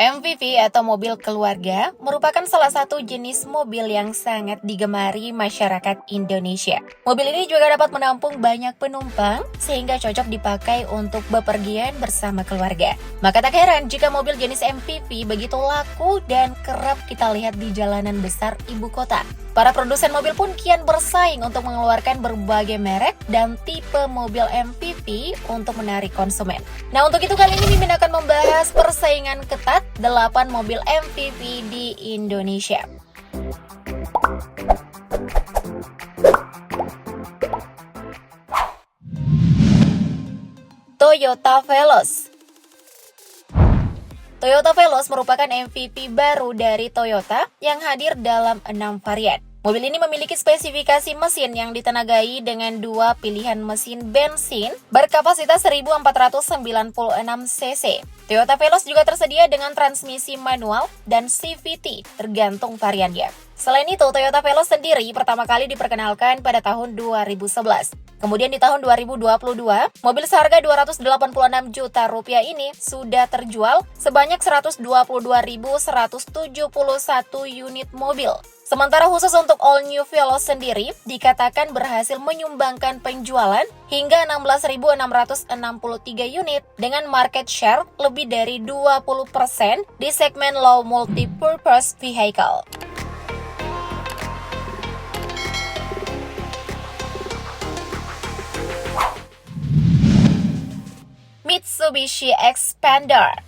MPV atau mobil keluarga merupakan salah satu jenis mobil yang sangat digemari masyarakat Indonesia. Mobil ini juga dapat menampung banyak penumpang sehingga cocok dipakai untuk bepergian bersama keluarga. Maka tak heran jika mobil jenis MPV begitu laku dan kerap kita lihat di jalanan besar ibu kota. Para produsen mobil pun kian bersaing untuk mengeluarkan berbagai merek dan tipe mobil MPV untuk menarik konsumen. Nah, untuk itu kali ini Mimin akan membahas persaingan ketat 8 mobil MPV di Indonesia. Toyota Veloz. Toyota Veloz merupakan MPV baru dari Toyota yang hadir dalam 6 varian. Mobil ini memiliki spesifikasi mesin yang ditenagai dengan 2 pilihan mesin bensin berkapasitas 1496 cc. Toyota Veloz juga tersedia dengan transmisi manual dan CVT tergantung variannya. Selain itu, Toyota Veloz sendiri pertama kali diperkenalkan pada tahun 2011. Kemudian di tahun 2022, mobil seharga 286 juta rupiah ini sudah terjual sebanyak 122.171 unit mobil. Sementara khusus untuk All New Veloz sendiri dikatakan berhasil menyumbangkan penjualan hingga 16.663 unit dengan market share lebih dari 20% di segmen low multi-purpose vehicle. Mitsubishi Xpander.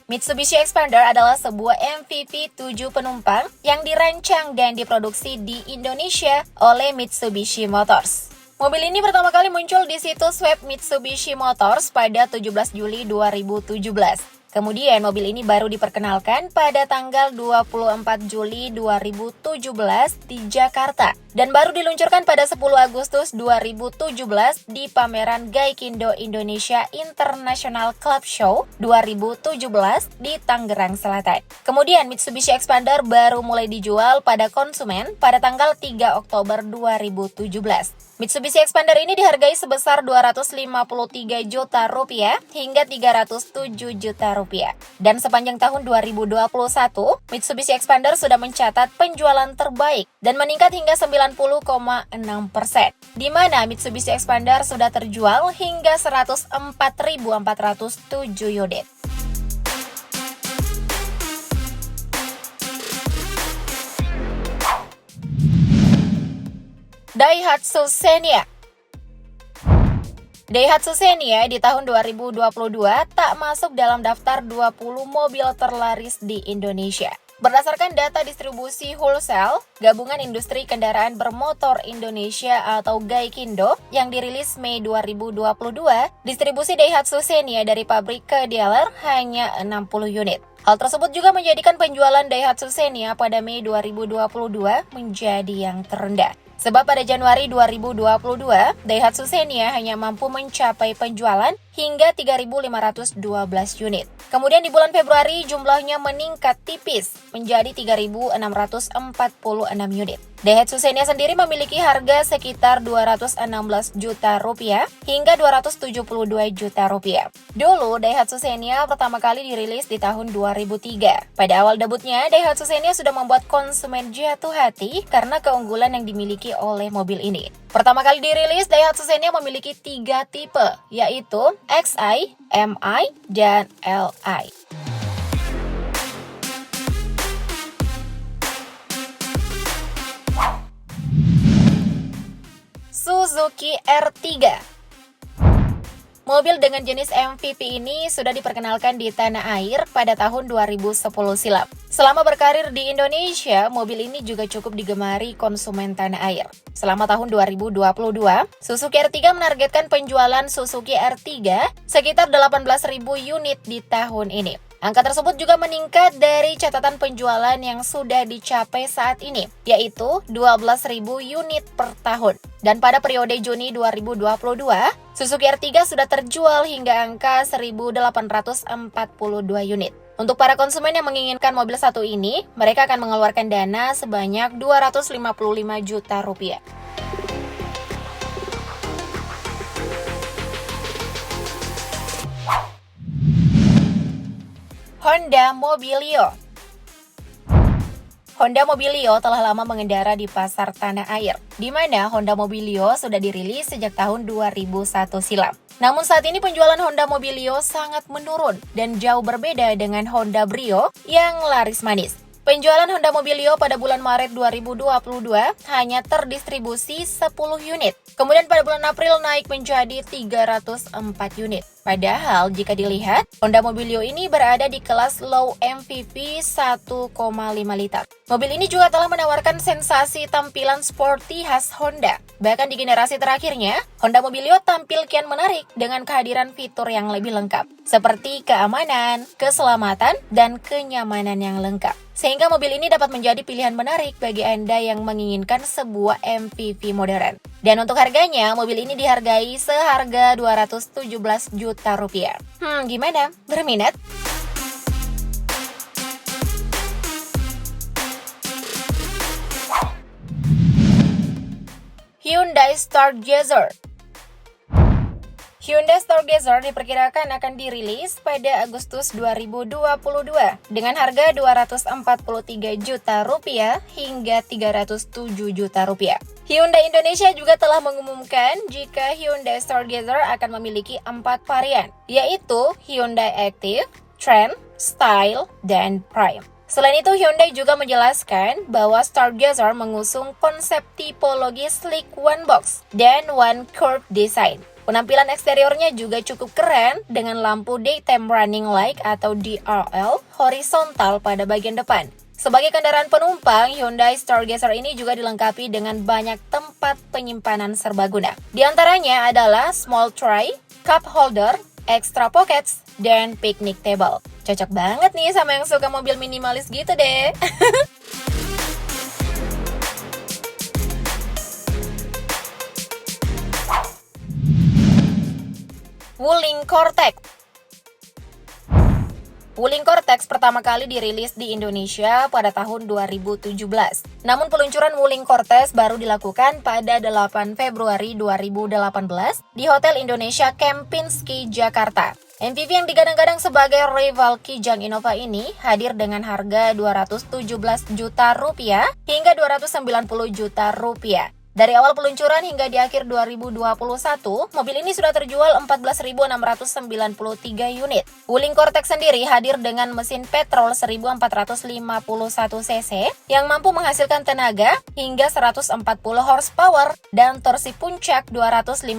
Mitsubishi Xpander adalah sebuah MPV 7 penumpang yang dirancang dan diproduksi di Indonesia oleh Mitsubishi Motors. Mobil ini pertama kali muncul di situs web Mitsubishi Motors pada 17 Juli 2017. Kemudian mobil ini baru diperkenalkan pada tanggal 24 Juli 2017 di Jakarta dan baru diluncurkan pada 10 Agustus 2017 di pameran Gaikindo Indonesia International Club Show 2017 di Tangerang Selatan. Kemudian Mitsubishi Xpander baru mulai dijual pada konsumen pada tanggal 3 Oktober 2017. Mitsubishi Xpander ini dihargai sebesar 253 juta rupiah hingga 307 juta rupiah. Dan sepanjang tahun 2021, Mitsubishi Xpander sudah mencatat penjualan terbaik dan meningkat hingga 90,6%. Di mana Mitsubishi Xpander sudah terjual hingga 104.407 unit. Daihatsu Xenia. Daihatsu Xenia di tahun 2022 tak masuk dalam daftar 20 mobil terlaris di Indonesia. Berdasarkan data distribusi wholesale, Gabungan Industri Kendaraan Bermotor Indonesia atau Gaikindo yang dirilis Mei 2022, distribusi Daihatsu Xenia dari pabrik ke dealer hanya 60 unit. Hal tersebut juga menjadikan penjualan Daihatsu Xenia pada Mei 2022 menjadi yang terendah. Sebab pada Januari 2022, Daihatsu Xenia hanya mampu mencapai penjualan hingga 3.512 unit. Kemudian di bulan Februari jumlahnya meningkat tipis menjadi 3.646 unit. Daihatsu Xenia sendiri memiliki harga sekitar 216 juta rupiah hingga 272 juta rupiah. Dulu Daihatsu Xenia pertama kali dirilis di tahun 2003. Pada awal debutnya, Daihatsu Xenia sudah membuat konsumen jatuh hati karena keunggulan yang dimiliki oleh mobil ini. Pertama kali dirilis, Daihatsu Xenia memiliki 3 tipe, yaitu XI, MI, dan LI. Suzuki R3. Mobil dengan jenis MPV ini sudah diperkenalkan di tanah air pada tahun 2010 silam. Selama berkarir di Indonesia, mobil ini juga cukup digemari konsumen tanah air. Selama tahun 2022, Suzuki R3 menargetkan penjualan Suzuki R3 sekitar 18.000 unit di tahun ini. Angka tersebut juga meningkat dari catatan penjualan yang sudah dicapai saat ini, yaitu 12.000 unit per tahun. Dan pada periode Juni 2022, Suzuki R3 sudah terjual hingga angka 1.842 unit. Untuk para konsumen yang menginginkan mobil satu ini, mereka akan mengeluarkan dana sebanyak 255 juta rupiah. Honda Mobilio. Honda Mobilio telah lama mengendara di pasar tanah air, di mana Honda Mobilio sudah dirilis sejak tahun 2001 silam. Namun saat ini penjualan Honda Mobilio sangat menurun dan jauh berbeda dengan Honda Brio yang laris manis. Penjualan Honda Mobilio pada bulan Maret 2022 hanya terdistribusi 10 unit. Kemudian pada bulan April naik menjadi 304 unit. Padahal jika dilihat, Honda Mobilio ini berada di kelas low MPV 1,5 liter. Mobil ini juga telah menawarkan sensasi tampilan sporty khas Honda. Bahkan di generasi terakhirnya, Honda Mobilio tampil kian menarik dengan kehadiran fitur yang lebih lengkap, seperti keamanan, keselamatan, dan kenyamanan yang lengkap. Sehingga mobil ini dapat menjadi pilihan menarik bagi Anda yang menginginkan sebuah MPV modern. Dan untuk harganya, mobil ini dihargai seharga 217 juta rupiah. Gimana? Berminat? Hyundai Stargazer. Hyundai Stargazer diperkirakan akan dirilis pada Agustus 2022 dengan harga 243 juta rupiah hingga 307 juta rupiah. Hyundai Indonesia juga telah mengumumkan jika Hyundai Stargazer akan memiliki 4 varian, yaitu Hyundai Active, Trend, Style, dan Prime. Selain itu, Hyundai juga menjelaskan bahwa Stargazer mengusung konsep tipologi sleek one box dan one curve design. Penampilan eksteriornya juga cukup keren dengan lampu daytime running light atau DRL horizontal pada bagian depan. Sebagai kendaraan penumpang, Hyundai Stargazer ini juga dilengkapi dengan banyak tempat penyimpanan serbaguna. Di antaranya adalah small tray, cup holder, extra pockets, dan picnic table. Cocok banget nih sama yang suka mobil minimalis gitu deh. Wuling Cortex. Wuling Cortex pertama kali dirilis di Indonesia pada tahun 2017. Namun peluncuran Wuling Cortex baru dilakukan pada 8 Februari 2018 di Hotel Indonesia Kempinski, Jakarta. MPV yang digadang-gadang sebagai rival Kijang Innova ini hadir dengan harga 217 juta rupiah hingga 290 juta rupiah. Dari awal peluncuran hingga di akhir 2021, mobil ini sudah terjual 14.693 unit. Wuling Cortex sendiri hadir dengan mesin petrol 1451 cc yang mampu menghasilkan tenaga hingga 140 horsepower dan torsi puncak 250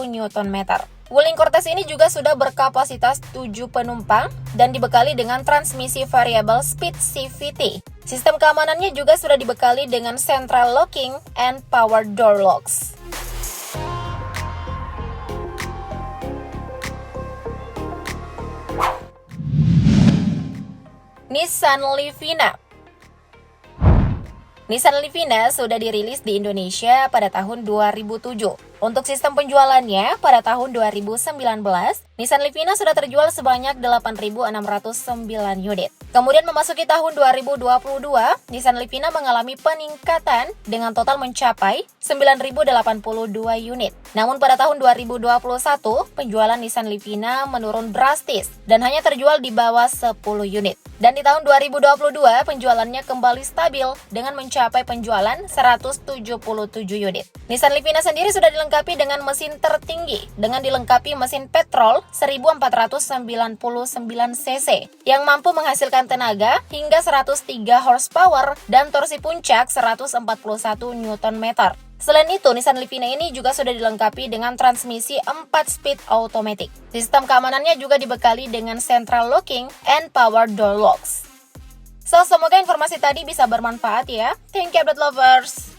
Nm. Wuling Cortex ini juga sudah berkapasitas 7 penumpang dan dibekali dengan transmisi variable speed CVT. Sistem keamanannya juga sudah dibekali dengan central locking and power door locks. Nissan Livina. Nissan Livina sudah dirilis di Indonesia pada tahun 2007. Untuk sistem penjualannya, pada tahun 2019, Nissan Livina sudah terjual sebanyak 8.609 unit. Kemudian memasuki tahun 2022, Nissan Livina mengalami peningkatan dengan total mencapai 9.082 unit. Namun pada tahun 2021, penjualan Nissan Livina menurun drastis dan hanya terjual di bawah 10 unit. Dan di tahun 2022, penjualannya kembali stabil dengan mencapai penjualan 177 unit. Nissan Livina sendiri sudah dilengkapi dengan mesin tertinggi dengan dilengkapi mesin petrol 1499 cc yang mampu menghasilkan tenaga hingga 103 horsepower dan torsi puncak 141 Nm. Selain itu, Nissan Livina ini juga sudah dilengkapi dengan transmisi 4-speed automatic. Sistem keamanannya juga dibekali dengan central locking and power door locks. So, semoga informasi tadi bisa bermanfaat ya. Thank you, update lovers.